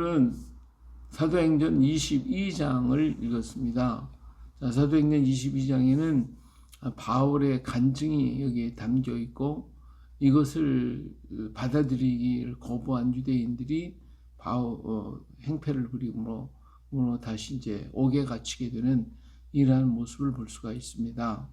오늘은 사도행전 22장을 읽었습니다. 자, 사도행전 22장에는 바울의 간증이 여기에 담겨 있고, 이것을 받아들이기를 거부한 유대인들이 행패를 부리므로 다시 이제 옥에 갇히게 되는 이러한 모습을 볼 수가 있습니다.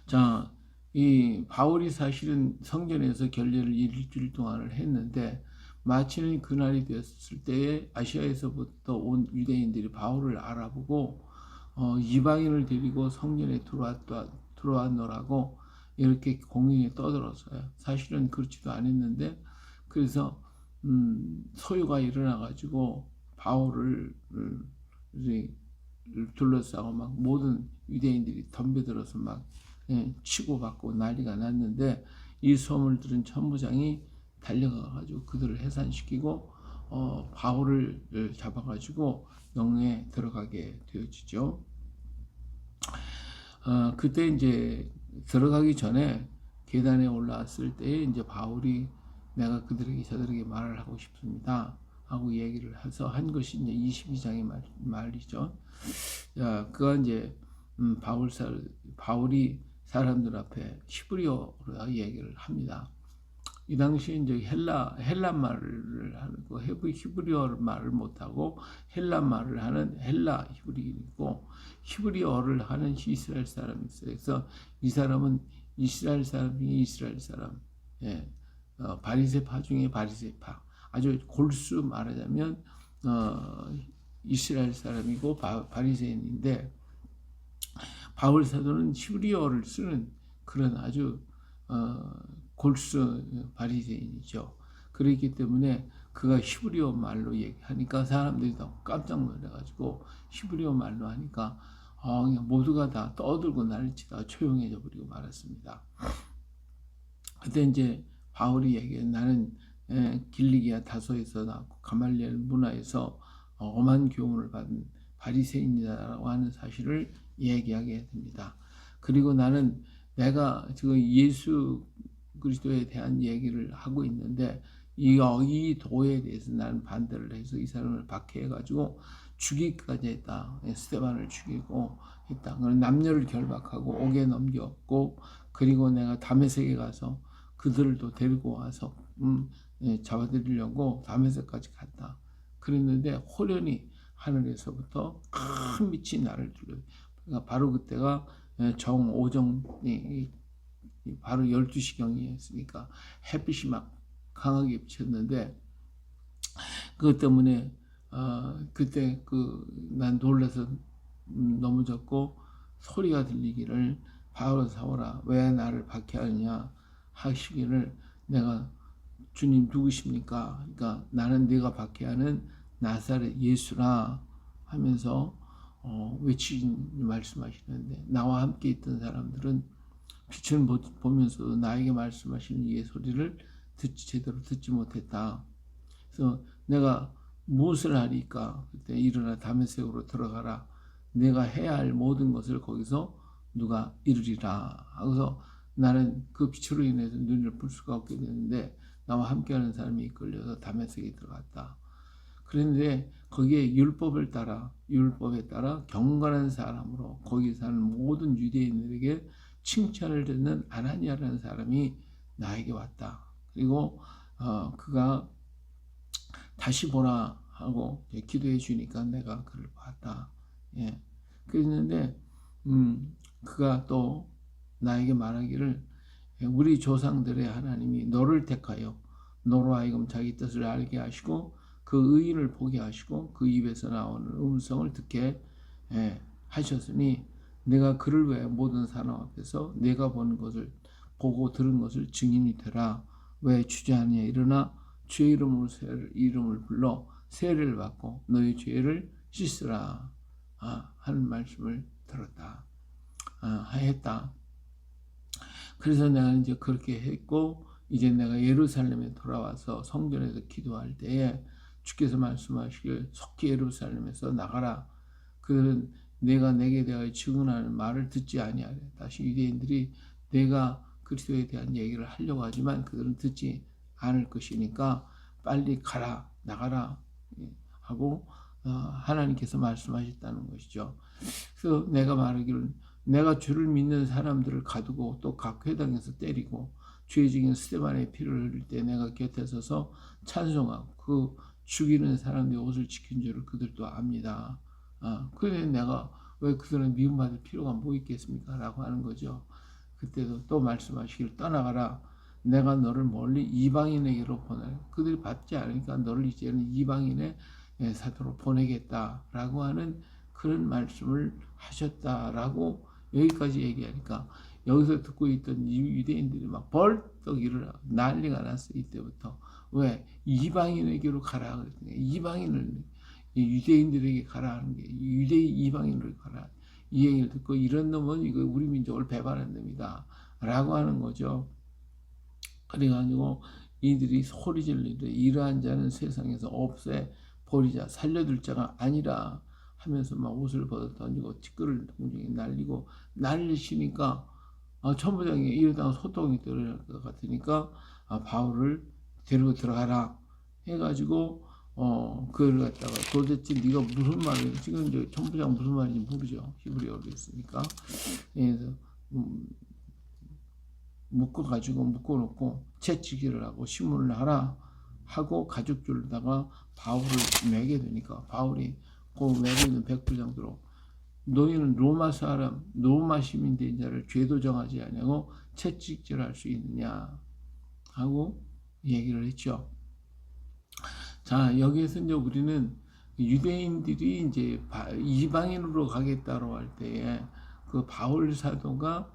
자, 이 바울이 사실은 성전에서 결례를 일주일 동안을 했는데, 마치는 그날이 되었을 때에 아시아에서부터 온 유대인들이 바울을 알아보고 이방인을 데리고 성전에 들어왔노라고 이렇게 공연히 떠들었어요. 사실은 그렇지도 않았는데, 그래서 소요가 일어나 가지고 바울을 둘러싸고 막 모든 유대인들이 덤벼들어서 막 치고받고 난리가 났는데, 이 소문을 들은 천부장이 달려가가지고 그들을 해산시키고 바울을 잡아가지고 영에 들어가게 되어지죠. 그때 이제 들어가기 전에 계단에 올라왔을 때 이제 바울이 내가 저들에게 말을 하고 싶습니다 하고 얘기를 해서 한 것이 이제 22장의 말이죠. 그가 이제 바울이 사람들 앞에 히브리어로 얘기를 합니다. 이 당시에 이제 헬라 말을 하는 거, 히브리어 말을 못하고 헬라 말을 하는 헬라 히브리이고, 히브리어를 하는 이스라엘 사람이 있어요. 그래서 이 사람은 이스라엘 사람이 이스라엘 사람, 바리새파 중에 바리새파, 아주 골수 말하자면 이스라엘 사람이고 바리새인인데, 바울 사도는 히브리어를 쓰는 그런 아주 골수 바리새인이죠. 그렇기 때문에 그가 히브리어 말로 얘기하니까 사람들이 더 깜짝 놀라가지고 히브리어 말로 하니까 그냥 모두가 다 떠들고 난리치다가 조용해져 버리고 말았습니다. 그때 이제 바울이 얘기해, 나는 길리기아 다소에서 나왔고 가말리엘 문화에서 엄한 교훈을 받은 바리새인이라고 하는 사실을 얘기하게 됩니다. 그리고 나는 내가 지금 예수 그리스도에 대한 얘기를 하고 있는데, 이 도에 대해서 나는 반대를 해서 이 사람을 박해해가지고 죽이기까지 했다. 스데반을 죽이고 했다. 남녀를 결박하고 옥에 넘겼고, 그리고 내가 다메섹에 가서 그들도 데리고 와서 잡아들이려고 다메섹까지 갔다. 그랬는데 호련히 하늘에서부터 큰 빛이 나를 둘러요. 그러니까 바로 그때가 오정이 바로 12시경이었으니까 햇빛이 막 강하게 비쳤는데, 그것 때문에 그때 난 놀라서 넘어졌고, 소리가 들리기를 바울아 사울아 왜 나를 박해하느냐 하시기를, 내가 주님 누구십니까? 그러니까 나는 네가 박해하는 나사렛 예수라 하면서 말씀하시는데, 나와 함께 있던 사람들은 빛을 보면서도 나에게 말씀하시는 이의 소리를 제대로 듣지 못했다. 그래서 내가 무엇을 하리까? 그때 일어나 다메섹으로 들어가라. 내가 해야 할 모든 것을 거기서 누가 이루리라. 하고서 나는 그 빛으로 인해서 눈을 풀 수가 없게 되는데, 나와 함께하는 사람이 이끌려서 다메섹에 들어갔다. 그런데 거기에 율법에 따라 경건한 사람으로 거기 사는 모든 유대인들에게 칭찬을 듣는 아나니아라는 사람이 나에게 왔다. 그리고 그가 다시 보라 하고 기도해 주니까 내가 그를 봤다. 그랬는데 그가 또 나에게 말하기를, 우리 조상들의 하나님이 너를 택하여 너로 하여금 자기 뜻을 알게 하시고 그 의인을 보게 하시고 그 입에서 나오는 음성을 듣게 하셨으니, 내가 그를 위해 모든 사람 앞에서 내가 보는 것을 보고 들은 것을 증인이 되라. 왜 주저하느냐? 일어나 주의 이름을 불러 세례를 받고 너희 죄를 씻으라 하는 말씀을 들었다. 했다. 그래서 내가 이제 그렇게 했고, 이제 내가 예루살렘에 돌아와서 성전에서 기도할 때에 주께서 말씀하시길 속히 예루살렘에서 나가라. 그들은 내가 내게 대하여 증언하는 말을 듣지 아니하래. 다시 유대인들이 내가 그리스도에 대한 얘기를 하려고 하지만 그들은 듣지 않을 것이니까 빨리 가라, 나가라 하고 하나님께서 말씀하셨다는 것이죠. 그래서 내가 말하기를 내가 주를 믿는 사람들을 가두고 또 각 회당에서 때리고 죄 중인 스데반의 피를 흘릴 때 내가 곁에 서서 찬송하고 그 죽이는 사람의 옷을 지킨 줄을 그들도 압니다. 그런데 내가 왜 그들은 미움받을 필요가 뭐 있겠습니까? 라고 하는 거죠. 그때도 또 말씀하시기를 떠나가라. 내가 너를 멀리 이방인에게로 보내. 그들이 받지 않으니까 너를 이제는 이방인의 사도로 보내겠다라고 하는 그런 말씀을 하셨다라고 여기까지 얘기하니까 여기서 듣고 있던 유대인들이 막 벌떡 일어나 난리가 났어요. 이때부터. 왜? 이방인에게로 가라 그랬더니 이방인을 유대인들에게 가라 하는 게 유대인 이방인으로 가라. 이 얘기를 듣고 이런 놈은 이거 우리 민족을 배반한 놈이다 라고 하는 거죠. 그래가지고 이들이 소리 지르되 이러한 자는 세상에서 없애 버리자 살려둘 자가 아니라 하면서 막 옷을 벗어 던지고 티끌을 동정에 날리고 날리시니까 천부장이 이러다가 소동이 들어갈 것 같으니까 바울을 데리고 들어가라 해가지고 그걸 갖다가 도대체 네가 무슨 말이야 지금 이제 천부장 무슨 말인지 모르죠. 히브리어로 했으니까. 그래서 묶어놓고 채찍질을 하고 신문을 하라 하고 가죽줄로다가 바울을 매게 되니까 바울이 그 매고 있는 백부장들로 너희는 로마 사람 로마 시민 된 자를 죄도 정하지 아니하고 채찍질할 수 있느냐 하고 얘기를 했죠. 자 여기에서 이제 우리는 유대인들이 이제 이방인으로 가겠다고 할 때에 그 바울 사도가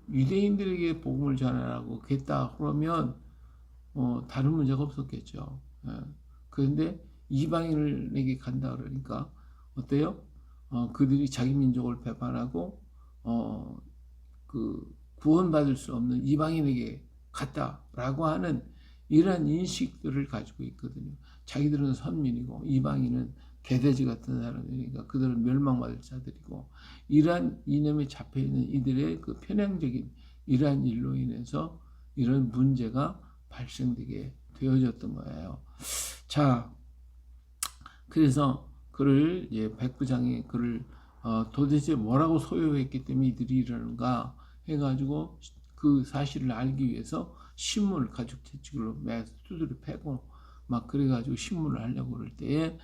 유대인들에게 복음을 전하라고 했다 그러면 다른 문제가 없었겠죠. 그런데 이방인에게 간다 그러니까 어때요? 그들이 자기 민족을 배반하고 그 구원받을 수 없는 이방인에게 갔다라고 하는 이러한 인식들을 가지고 있거든요. 자기들은 선민이고 이방인은 개돼지 같은 사람이니까 그들은 멸망받을 자들이고 이러한 이념에 잡혀있는 이들의 그 편향적인 이러한 일로 인해서 이런 문제가 발생되게 되어졌던 거예요. 자, 그래서 그를 백부장이 그를 도대체 뭐라고 소요했기 때문에 이들이 이러는가 해가지고 그 사실을 알기 위해서 신문을 가죽 채찍으로 매서 두드려 패고 막 그래가지고 신문을 하려고 그럴 때에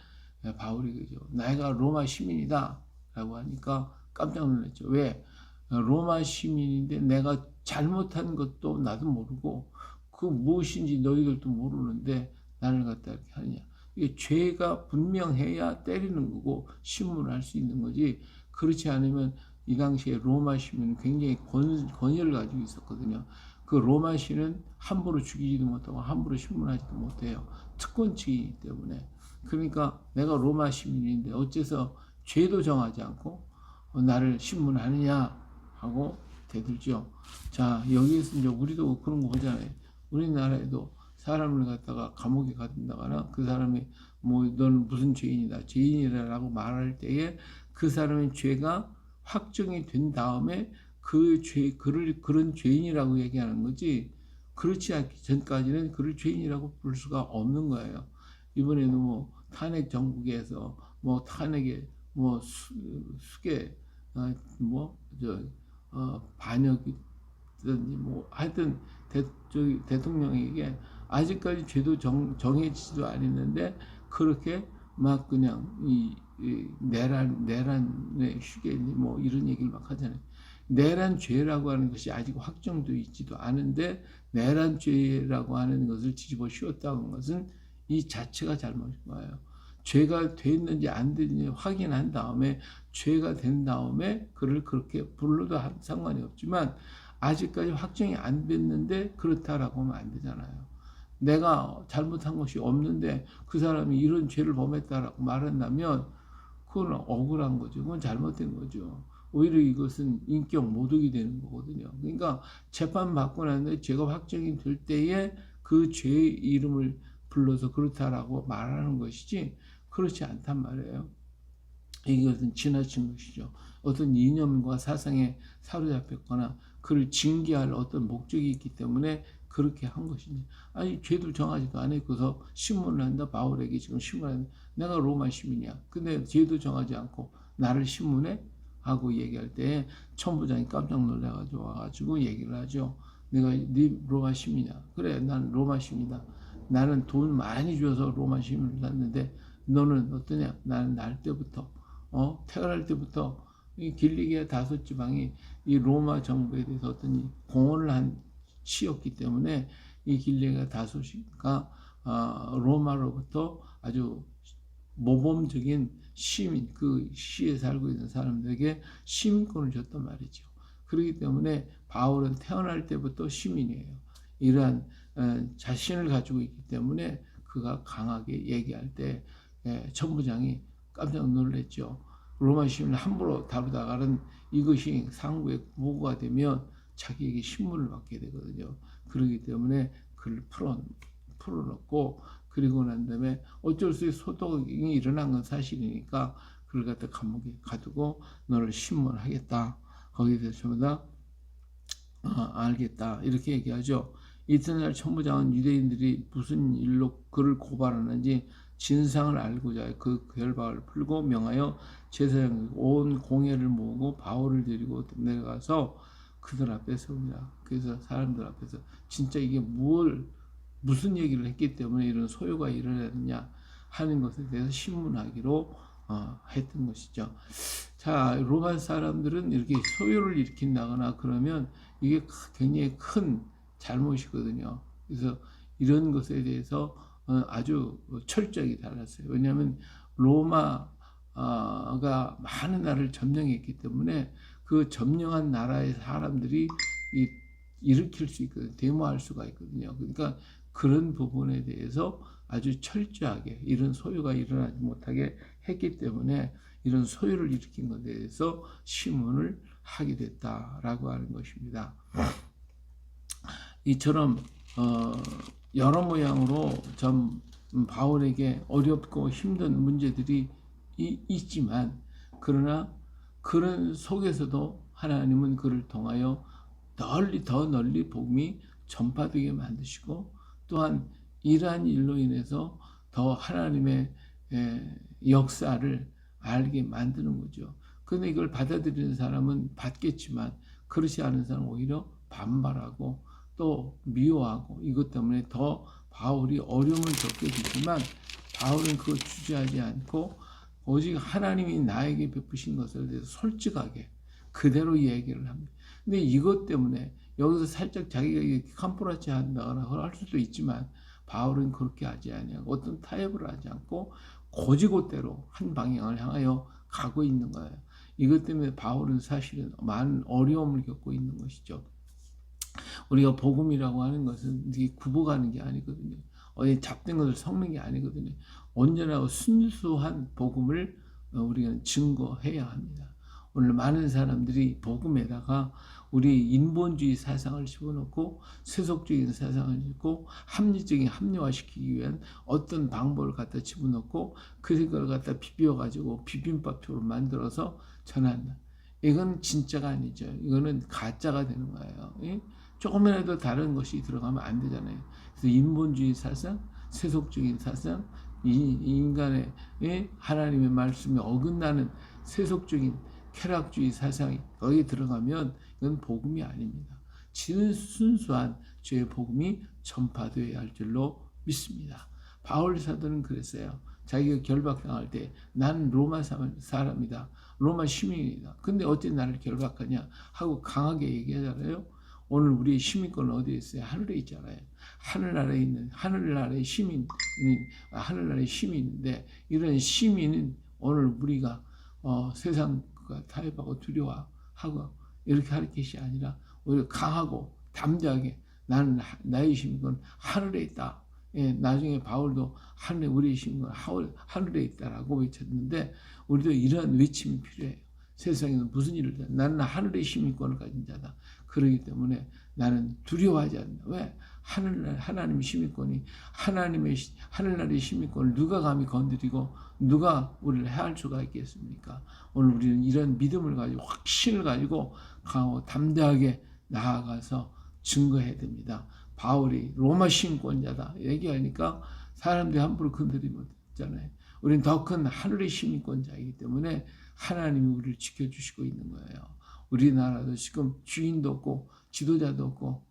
바울이 그죠. 내가 로마 시민이다 라고 하니까 깜짝 놀랐죠. 왜? 로마 시민인데 내가 잘못한 것도 나도 모르고 그 무엇인지 너희들도 모르는데 나를 갖다 이렇게 하느냐. 이게 죄가 분명해야 때리는 거고 신문을 할 수 있는 거지. 그렇지 않으면 이 당시에 로마 시민은 굉장히 권위를 가지고 있었거든요. 그 로마 시는 함부로 죽이지도 못하고 함부로 신문하지도 못해요. 특권층이기 때문에. 그러니까 내가 로마 시민인데 어째서 죄도 정하지 않고 나를 신문하느냐 하고 대들죠. 자 여기에서 이제 우리도 그런 거 보잖아요. 우리나라에도 사람을 갖다가 감옥에 가둔다거나 그 사람이 뭐 너는 무슨 죄인이다 죄인이라고 말할 때에 그 사람의 죄가 확정이 된 다음에 그를 그런 죄인이라고 얘기하는 거지 그렇지 않기 전까지는 그를 죄인이라고 부를 수가 없는 거예요. 이번에는 뭐 탄핵 정국에서 뭐 탄핵에 뭐 수계 반역이든지 뭐 하여튼 대통령에게 아직까지 죄도 정해지지도 않았는데 그렇게 막 그냥 이 내란의 휴게 뭐 이런 얘기를 막 하잖아요. 내란죄라고 하는 것이 아직 확정되어 있지도 않은데 내란죄라고 하는 것을 뒤집어 씌웠다는 것은 이 자체가 잘못인 거예요. 죄가 됐는지 안 됐는지 확인한 다음에 죄가 된 다음에 그를 그렇게 불러도 상관이 없지만 아직까지 확정이 안 됐는데 그렇다라고 하면 안 되잖아요. 내가 잘못한 것이 없는데 그 사람이 이런 죄를 범했다라고 말한다면 그건 억울한 거죠. 그건 잘못된 거죠. 오히려 이것은 인격 모독이 되는 거거든요. 그러니까 재판 받고 나는데 죄가 확정이 될 때에 그 죄의 이름을 불러서 그렇다라고 말하는 것이지 그렇지 않단 말이에요. 이것은 지나친 것이죠. 어떤 이념과 사상에 사로잡혔거나 그를 징계할 어떤 목적이 있기 때문에 그렇게 한 것이니. 아니 죄도 정하지도 않고서 신문을 한다. 바울에게 지금 신문을 내가 로마 시민이야. 근데 죄도 정하지 않고 나를 신문해? 하고 얘기할 때 천부장이 깜짝 놀라가지고 와가지고 얘기를 하죠. 내가 네 로마 시민이야. 그래, 난 로마 시민이다. 나는 돈 많이 줘서 로마 시민을 샀는데 너는 어떠냐? 나는 날 때부터 태어날 때부터 이 길리기아 다섯 지방이 이 로마 정부에 대해서 어떤 공헌을 한 시였기 때문에 이 길리기아 다섯이가 로마로부터 아주 모범적인 시민, 그 시에 살고 있는 사람들에게 시민권을 줬단 말이죠. 그렇기 때문에 바울은 태어날 때부터 시민이에요. 이러한 자신을 가지고 있기 때문에 그가 강하게 얘기할 때 천부장이 깜짝 놀랐죠. 로마 시민을 함부로 다루다가는 이것이 상부의 보고가 되면 자기에게 신문을 받게 되거든요. 그렇기 때문에 그를 풀어놓고 그리고 난 다음에 어쩔 수 없이 소동이 일어난 건 사실이니까 그를 갖다 감옥에 가두고 너를 신문하겠다. 거기에 대해서 전부 다 알겠다. 이렇게 얘기하죠. 이튿날 천부장은 유대인들이 무슨 일로 그를 고발하는지 진상을 알고자 그 결박을 풀고 명하여 제사장 온 공회를 모으고 바울을 데리고 내려가서 그들 앞에 세웁니다. 그래서 사람들 앞에서 진짜 이게 무슨 얘기를 했기 때문에 이런 소요가 일어났느냐 하는 것에 대해서 신문하기로 했던 것이죠. 자, 로마 사람들은 이렇게 소요를 일으킨다거나 그러면 이게 굉장히 큰 잘못이거든요. 그래서 이런 것에 대해서 아주 철저하게 달랐어요. 왜냐하면 로마가 많은 나라를 점령했기 때문에 그 점령한 나라의 사람들이 일으킬 수 있거든요. 데모할 수가 있거든요. 그러니까 그런 부분에 대해서 아주 철저하게 이런 소요가 일어나지 못하게 했기 때문에 이런 소요를 일으킨 것에 대해서 신문을 하게 됐다라고 하는 것입니다. 이처럼 여러 모양으로 좀 바울에게 어렵고 힘든 문제들이 있지만 그러나 그런 속에서도 하나님은 그를 통하여 더 널리 복음이 전파되게 만드시고 또한 이러한 일로 인해서 더 하나님의 역사를 알게 만드는 거죠. 그런데 이걸 받아들이는 사람은 받겠지만 그렇지 않은 사람은 오히려 반발하고 또 미워하고 이것 때문에 더 바울이 어려움을 겪게 되지만 바울은 그걸 주저하지 않고 오직 하나님이 나에게 베푸신 것에 대해서 솔직하게 그대로 얘기를 합니다. 근데 이것 때문에 여기서 살짝 자기가 캄프라치 한다거나 할 수도 있지만 바울은 그렇게 하지 아니하고 어떤 타협을 하지 않고 고지고대로 한 방향을 향하여 가고 있는 거예요. 이것 때문에 바울은 사실은 많은 어려움을 겪고 있는 것이죠. 우리가 복음이라고 하는 것은 이게 굽어가는 게 아니거든요. 어디 잡된 것을 섞는 게 아니거든요. 온전하고 순수한 복음을 우리가 증거해야 합니다. 오늘 많은 사람들이 복음에다가 우리 인본주의 사상을 집어넣고 세속적인 사상을 집고 합리적인 합리화시키기 위한 어떤 방법을 갖다 집어넣고 그걸 갖다 비벼가지고 비빔밥으로 만들어서 전한다. 이건 진짜가 아니죠. 이거는 가짜가 되는 거예요. 조금이라도 다른 것이 들어가면 안 되잖아요. 그래서 인본주의 사상, 세속적인 사상, 인간의 하나님의 말씀에 어긋나는 세속적인 쾌락주의 사상이 거기에 들어가면 이건 복음이 아닙니다. 순수한 죄의 복음이 전파되어야 할 줄로 믿습니다. 바울 사도는 그랬어요. 자기가 결박당할 때 나는 로마 사람이다. 로마 시민이다. 근데 어째 나를 결박하냐 하고 강하게 얘기하잖아요. 오늘 우리의 시민권은 어디에 있어요? 하늘에 있잖아요. 하늘나라에 있는 하늘나라의 하늘나라의 시민인데 이런 시민은 오늘 우리가 세상과 타협하고 두려워하고 이렇게 할 것이 아니라 오히려 강하고 담대하게 나는 나의 시민권 하늘에 있다. 나중에 바울도 우리의 시민권 하늘에 있다라고 외쳤는데 우리도 이러한 외침이 필요해요. 세상에는 무슨 일을 해? 나는 하늘의 시민권을 가진 자다. 그렇기 때문에 나는 두려워하지 않는다. 왜? 하나님의 시민권이 하늘나라의 시민권을 누가 감히 건드리고 누가 우리를 해할 수가 있겠습니까? 오늘 우리는 이런 믿음을 가지고 확신을 가지고 강하고 담대하게 나아가서 증거해야 됩니다. 바울이 로마 시민권자다 얘기하니까 사람들이 함부로 건드리면 되잖아요. 우리는 더 큰 하늘의 시민권자이기 때문에 하나님이 우리를 지켜주시고 있는 거예요. 우리나라도 지금 주인도 없고 지도자도 없고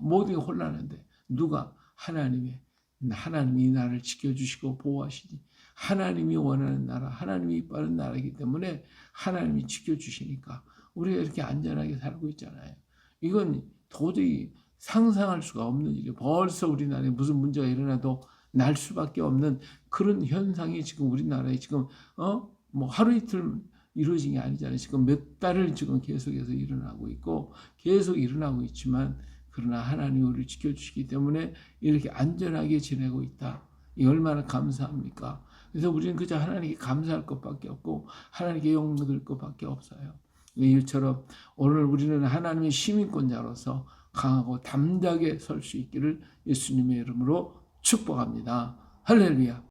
모든 게 혼란한데 누가 하나님이 이 나라를 지켜주시고 보호하시니 하나님이 원하는 나라, 하나님이 이뻐하는 나라이기 때문에 하나님이 지켜주시니까 우리가 이렇게 안전하게 살고 있잖아요. 이건 도저히 상상할 수가 없는 일이에요. 벌써 우리나라에 무슨 문제가 일어나도 날 수밖에 없는 그런 현상이 지금 우리나라에 지금 뭐 하루 이틀 이루어진 게 아니잖아요. 지금 몇 달을 지금 계속해서 일어나고 있고 계속 일어나고 있지만 그러나 하나님이 우리를 지켜주시기 때문에 이렇게 안전하게 지내고 있다. 이 얼마나 감사합니까? 그래서 우리는 그저 하나님께 감사할 것밖에 없고 하나님께 영광 드릴 것밖에 없어요. 이처럼 오늘 우리는 하나님의 시민권자로서 강하고 담대하게 설 수 있기를 예수님의 이름으로 축복합니다. 할렐루야.